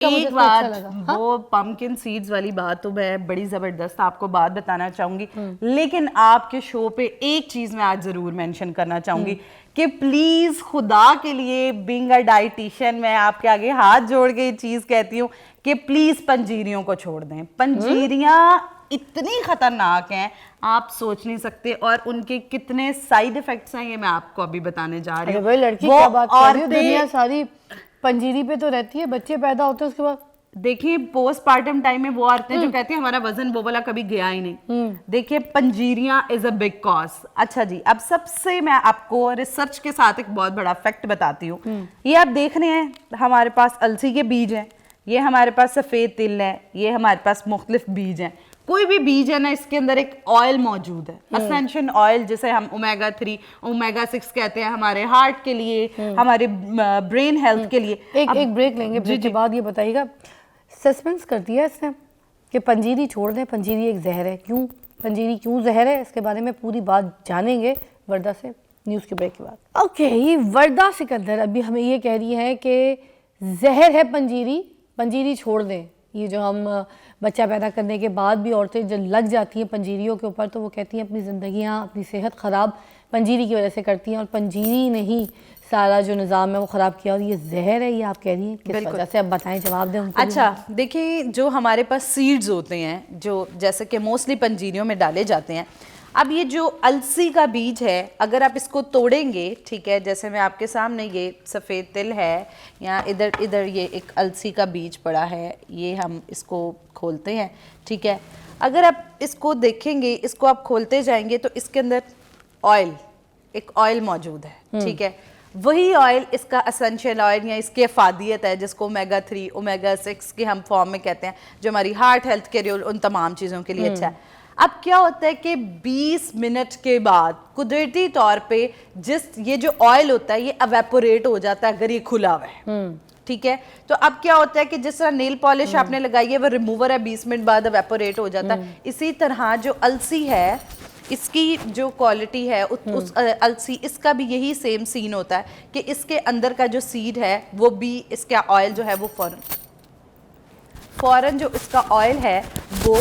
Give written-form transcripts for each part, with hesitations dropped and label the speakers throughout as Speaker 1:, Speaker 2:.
Speaker 1: एक बात, वो पम्पकिन सीड्स वाली बात तो मैं बड़ी जबरदस्त आपको बात बताना चाहूंगी, लेकिन आपके शो पे एक चीज मैं आज जरूर मेंशन करना चाहूंगी कि प्लीज खुदा के लिए, बीइंग अ डाइटिशियन, मैं आपके आगे हाथ जोड़ के ये चीज कहती हूँ कि प्लीज पंजीरियों को छोड़ दें। पंजीरियां इतनी खतरनाक हैं आप सोच नहीं सकते, और उनके कितने साइड इफेक्ट्स हैं ये मैं आपको अभी बताने जा रही हूँ।
Speaker 2: भाई लड़की क्या बात कर रही हो, दुनिया सारी पंजीरी पे तो रहती है, बच्चे पैदा होते हैं उसके बाद।
Speaker 1: देखिए पोस्टपार्टम टाइम में वो औरतें जो कहती हैं हमारा वजन वो वाला कभी गया ही नहीं, देखिए पंजीरियां इज अ बिग कॉज। अच्छा जी, अब सबसे मैं आपको रिसर्च के साथ एक बहुत बड़ा फैक्ट बताती हूँ। ये आप देख रहे हैं हमारे पास अलसी के बीज हैं, ये हमारे पास सफेद तिल है, ये हमारे पास मुख्तलिफ बीज हैं। कोई भी बीज है ना, इसके अंदर एक ऑयल मौजूद है, असेंशियल ऑयल, जिसे हम ओमेगा 3 ओमेगा 6 कहते हैं, हमारे हार्ट के लिए, हमारे ब्रेन हेल्थ के लिए।
Speaker 2: एक ब्रेक लेंगे, ब्रेक के बाद ये बताइएगा, सस्पेंस कर दिया इसने कि पंजीरी छोड़ दें, पंजीरी एक जहर है। क्यों पंजीरी क्यों जहर है, इसके बारे में पूरी बात जानेंगे वर्दा से न्यूज़ के ब्रेक के बाद। ओके, ये वर्दा सिकंदर अभी हमें ये कह रही है कि जहर है पंजीरी, पंजीरी छोड़ दें। ये जो हम बच्चा पैदा करने के बाद भी औरतें जब लग जाती हैं पंजीरियों के ऊपर, तो वो कहती हैं अपनी ज़िंदगियाँ, अपनी सेहत ख़राब पंजीरी की वजह से करती हैं, और पंजीरी ने ही सारा जो निज़ाम है वो ख़राब किया, और ये जहर है, ये आप कह रही हैं किस वजह से? अब बताएं, जवाब दें उनको।
Speaker 1: अच्छा देखिए, जो हमारे पास सीड्स होते हैं, जो जैसे कि मोस्टली पंजीरियों में डाले जाते हैं, अब ये जो अलसी का बीज है, अगर आप इसको तोड़ेंगे, ठीक है, जैसे मैं आपके सामने ये सफ़ेद तिल है, या इधर इधर ये एक अलसी का बीज पड़ा है, ये हम इसको खोलते हैं, ठीक है। अगर आप इसको देखेंगे, इसको आप खोलते जाएंगे तो इसके अंदर ऑयल, एक ऑयल मौजूद है, ठीक है। वही ऑयल इसका असेंशियल ऑयल या इसकी अफादियत है, जिसको ओमेगा 3 ओमेगा 6 के हम फॉर्म में कहते हैं, जो हमारी हार्ट हेल्थ के लिए, उन तमाम चीज़ों के लिए अच्छा है। अब क्या होता है कि 20 मिनट के बाद कुदरती तौर पे ये जो ऑयल होता है ये एवेपोरेट हो जाता है अगर ये खुला हुआ है, ठीक है। तो अब क्या होता है कि जिस तरह नेल पॉलिश आपने लगाई है वो रिमूवर है, 20 मिनट बाद एवेपोरेट हो जाता है। इसी तरह जो अलसी है, इसकी जो क्वालिटी है उस अलसी, इसका भी यही सेम सीन होता है कि इसके अंदर का जो सीड है वो भी, इसका ऑयल जो है वो फौरन जो इसका ऑयल है वो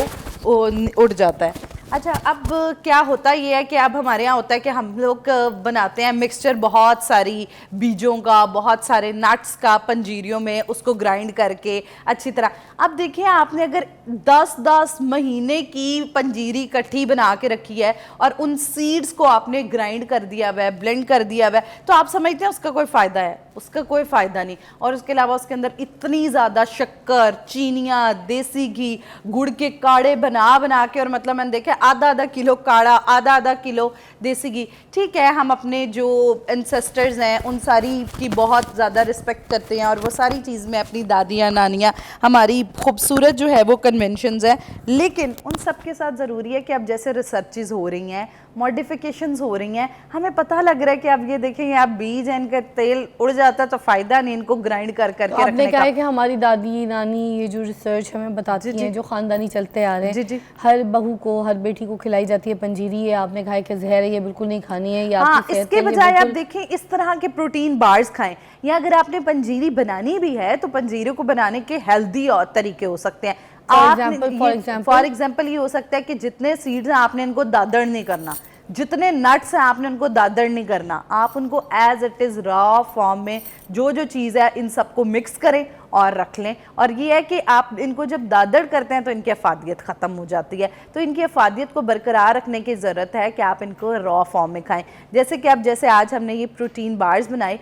Speaker 1: उड़ जाता है। अच्छा, अब क्या होता ये है कि अब हमारे यहाँ होता है कि हम लोग बनाते हैं मिक्सचर बहुत सारी बीजों का, बहुत सारे नट्स का पंजीरियों में, उसको ग्राइंड करके अच्छी तरह। अब देखिए, आपने अगर 10-10 महीने की पंजीरी इकट्ठी बना के रखी है और उन सीड्स को आपने ग्राइंड कर दिया हुआ है, ब्लेंड कर दिया हुआ है, तो आप समझते हैं उसका कोई फ़ायदा है? उसका कोई फ़ायदा नहीं। और उसके अलावा उसके अंदर इतनी ज़्यादा शक्कर, चीनियाँ, देसी घी, गुड़ के काढ़े बना के, और मतलब मैंने देखा आधा किलो काढ़ा, आधा किलो देसी घी, ठीक है। हम अपने जो एंसेस्टर्स हैं उन सारी की बहुत ज़्यादा रिस्पेक्ट करते हैं, और वो सारी चीज़ में अपनी दादियाँ, नानियाँ, हमारी खूबसूरत जो है वो कन्वेंशंस हैं, लेकिन उन सब के साथ ज़रूरी है कि अब जैसे रिसर्चेज़ हो रही हैं, मॉडिफिकेशंस हो रही हैं, हमें पता लग रहा है कि अब ये देखें, आप बीज हैं, इनका तेल उड़ जाता है तो फ़ायदा नहीं इनको ग्राइंड करके रखने का।
Speaker 2: आपने कहा है कि हमारी दादी नानी ये जो रिसर्च हमें बताती हैं, जो ख़ानदानी चलते आ रहे हैं, हर बहू को, हर बेटी को खिलाई जाती है पंजीरी है, आपने कहा है कि जहर है, ये बिल्कुल नहीं खानी है, या
Speaker 1: इसके बजाय आप देखें इस तरह के प्रोटीन बार्स खाएं, या अगर आपने पंजीरी बनानी भी है तो पंजीरी को बनाने के हेल्दी और तरीके हो सकते हैं। फॉर एग्जाम्पल ये हो सकता है कि जितने सीड्स हैं आपने इनको दादड़ नहीं करना, जितने नट्स हैं आपने उनको दादड़ नहीं करना, आप उनको as it is raw form में जो चीज़ है इन सबको मिक्स करें और रख लें। और ये है कि आप इनको जब दादड़ करते हैं तो इनकी अफादियत ख़त्म हो जाती है, तो इनकी अफादियत को बरकरार रखने की ज़रूरत है कि आप इनको रॉ फॉर्म में खाएं। जैसे कि आप, जैसे आज हमने ये प्रोटीन बार्स बनाए,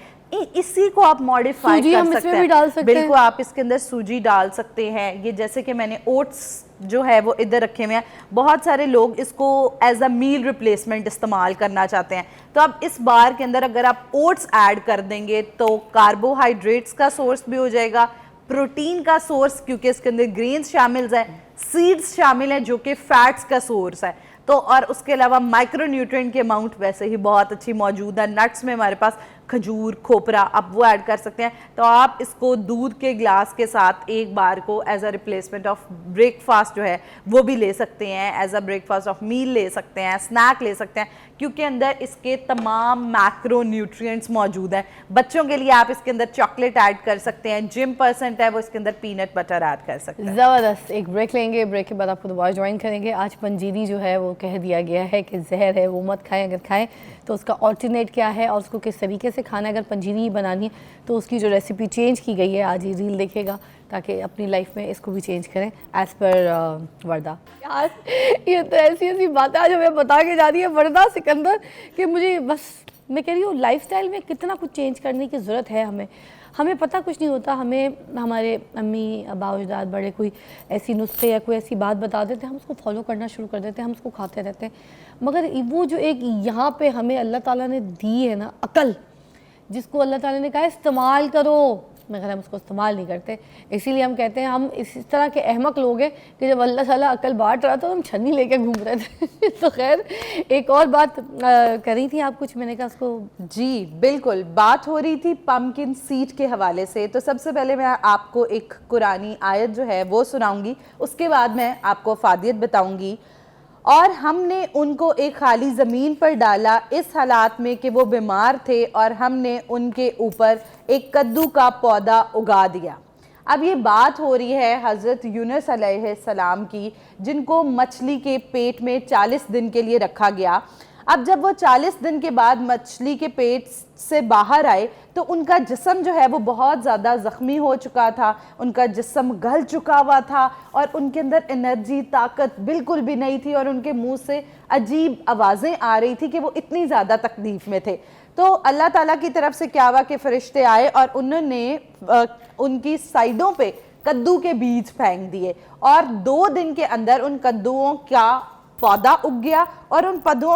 Speaker 1: इसी को आप मॉडिफाई कर सकते हैं। बिल्कुल, आप इसके अंदर सूजी डाल सकते हैं। ये जैसे कि मैंने ओट्स जो है वो इधर रखे हुए हैं, बहुत सारे लोग इसको एज अ मील रिप्लेसमेंट इस्तेमाल करना चाहते हैं, तो अब इस बार के अंदर अगर आप ओट्स ऐड कर देंगे तो कार्बोहाइड्रेट्स का सोर्स भी हो जाएगा, प्रोटीन का सोर्स, क्योंकि इसके अंदर ग्रेन्स शामिल हैं, सीड्स शामिल हैं जो कि फैट्स का सोर्स है, तो और उसके अलावा माइक्रोन्यूट्रिएंट की अमाउंट वैसे ही बहुत अच्छी मौजूद है। नट्स में हमारे पास खजूर, खोपरा, आप वो ऐड कर सकते हैं। तो आप इसको दूध के ग्लास के साथ एक बार को as a replacement of breakfast जो है वो भी ले सकते हैं, as a breakfast of meal ले सकते हैं, स्नैक ले सकते हैं, क्योंकि अंदर इसके तमाम मैक्रो न्यूट्रिएंट्स मौजूद हैं। बच्चों के लिए आप इसके अंदर चॉकलेट ऐड कर सकते हैं, जिम पर्सन है वो इसके अंदर पीनट बटर ऐड कर सकते हैं।
Speaker 2: ज़बरदस्त। एक ब्रेक लेंगे, ब्रेक के बाद आपको दोबारा ज्वाइन करेंगे। आज पंजीरी जो है वो कह दिया गया है कि जहर है, वो मत खाएं, अगर खाएं तो उसका ऑल्टरनेट क्या है और उसको किस तरीके से खाना है। अगर पंजीरी ही बनानी है तो उसकी जो रेसिपी चेंज की गई है, आज ये रील देखेगा ताकि अपनी लाइफ में इसको भी चेंज करें एज़ पर वर्दा। यार ये तो ऐसी ऐसी बातें आज हमें बता के जा रही है वर्दा सिकंदर कि मुझे बस, मैं कह रही हूँ लाइफस्टाइल में कितना कुछ चेंज करने की ज़रूरत है। हमें पता कुछ नहीं होता, हमें हमारे अम्मी अब्बा अजदाद बड़े कोई ऐसी नुस्खे या कोई ऐसी बात बता देते हैं, हम उसको फॉलो करना शुरू कर देते हैं, हम उसको खाते रहते हैं। मगर वो जो एक यहाँ पे हमें अल्लाह ताला ने दी है ना अकल, जिसको अल्लाह ताला ने कहा है इस्तेमाल करो, मगर हम उसको इस्तेमाल नहीं करते। इसीलिए हम कहते हैं हम इस तरह के अहमक लोग हैं कि जब अल्लाह ताला अकल बांट रहा था तो हम छन्नी लेके घूम रहे थे। तो खैर एक और बात करी थी आप कुछ, मैंने कहा उसको।
Speaker 1: जी बिल्कुल, बात हो रही थी पम्पकिन सीड के हवाले से। तो सबसे पहले मैं आपको एक कुरानी आयत जो है वो सुनाऊंगी, उसके बाद मैं आपको अफादियत बताऊंगी। और हमने उनको एक खाली ज़मीन पर डाला इस हालात में कि वो बीमार थे, और हमने उनके ऊपर एक कद्दू का पौधा उगा दिया। अब ये बात हो रही है हज़रत यूनुस अलैहिस्सलाम की, जिनको मछली के पेट में 40 दिन के लिए रखा गया। अब जब वो 40 दिन के बाद मछली के पेट से बाहर आए तो उनका जिस्म जो है वो बहुत ज़्यादा ज़ख्मी हो चुका था, उनका जिस्म गल चुका हुआ था और उनके अंदर एनर्जी ताकत बिल्कुल भी नहीं थी, और उनके मुंह से अजीब आवाज़ें आ रही थी कि वो इतनी ज़्यादा तकलीफ़ में थे। तो अल्लाह ताला की तरफ से क्या हुआ कि फ़रिश्ते आए और उन्होंने उनकी साइडों पे कद्दू के बीज फेंक दिए, और 2 दिन के अंदर उन कद्दुओं का पौधा उग गया, और उन पौधों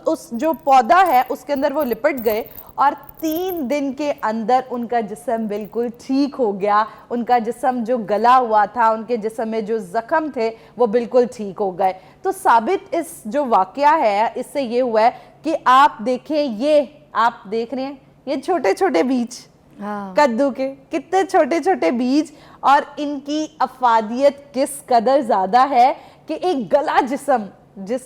Speaker 1: उस जो पौधा है उसके अंदर वो लिपट गए, और 3 दिन के अंदर उनका जिस्म बिल्कुल ठीक हो गया। उनका जिस्म जो गला हुआ था, उनके जिस्म में जो ज़ख्म थे वो बिल्कुल ठीक हो गए। तो साबित इस जो वाक़या है इससे ये हुआ है कि आप देखें, ये आप देख रहे हैं ये छोटे छोटे बीज,
Speaker 2: हाँ।
Speaker 1: कद्दू के कितने छोटे छोटे बीज, और इनकी अफादियत किस कदर ज़्यादा है कि एक गला जिस्म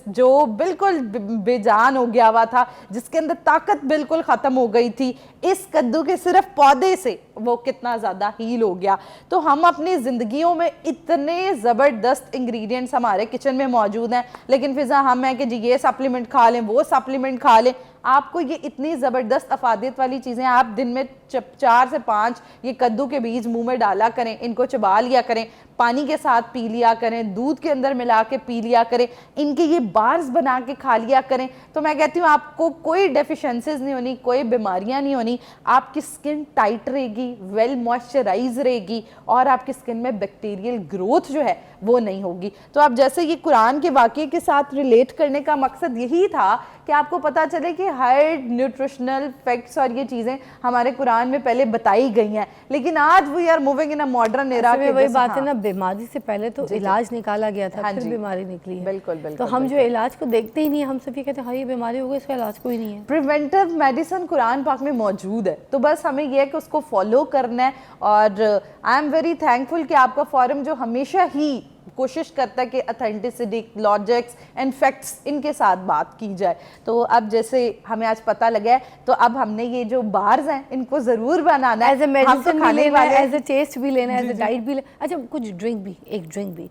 Speaker 1: जो बिल्कुल बेजान हो गया हुआ था, जिसके अंदर ताकत बिल्कुल ख़त्म हो गई थी, इस कद्दू के सिर्फ पौधे से वो कितना ज़्यादा हील हो गया। तो हम अपनी ज़िंदगियों में इतने ज़बरदस्त इंग्रेडिएंट्स हमारे किचन में मौजूद हैं, लेकिन फिजा हम है कि जी ये सप्लीमेंट खा लें, वो सप्लीमेंट खा लें। आपको ये इतनी ज़बरदस्त अफादियत वाली चीज़ें आप दिन में 4 से 5 ये कद्दू के बीज मुंह में डाला करें, इनको चबा लिया करें, पानी के साथ पी लिया करें, दूध के अंदर मिला के पी लिया करें, इनके ये बार्स बना के खा लिया करें। तो मैं कहती हूँ आपको कोई डेफिशिएंसीज नहीं होनी, कोई बीमारियाँ नहीं होनी, आपकी स्किन टाइट रहेगी, वेल मॉइस्चराइज रहेगी, और आपकी स्किन में बैक्टीरियल ग्रोथ जो है वो नहीं होगी। तो आप जैसे ये कुरान के वाक़े के साथ रिलेट करने का मकसद यही था कि आपको पता चले कि हर न्यूट्रिशनल फैक्ट्स और ये चीज़ें हमारे कुरान में पहले बताई गई हैं, लेकिन आज we are moving in a modern era.
Speaker 2: वही बात है ना, बीमारी से पहले तो इलाज निकाला गया था, फिर बीमारी निकली है।
Speaker 1: बिल्कुल बिल्कुल।
Speaker 2: तो हम जो इलाज को देखते ही नहीं है, हम सिर्फ ये कहते हैं हाँ ये बीमारी हो गई, इसका इलाज कोई नहीं है।
Speaker 1: प्रिवेंटिव मेडिसिन कुरान पाक में मौजूद है, तो बस हमें यह है कि उसको फॉलो करना है। और आई एम वेरी थैंकफुल कि आपका फोरम जो हमेशा ही कोशिश करता है कि अथेंटिसिटी, लॉजिक्स एंड फैक्ट्स इनके साथ बात की जाए। तो अब जैसे हमें आज पता लगा है, तो अब हमने ये जो बार्स हैं इनको ज़रूर बनाना है,
Speaker 2: एज ए मेडिसिन भी लेना है, एज ए टेस्ट भी लेना है, एज ए डाइट भी लेना। अच्छा कुछ ड्रिंक भी, एक ड्रिंक भी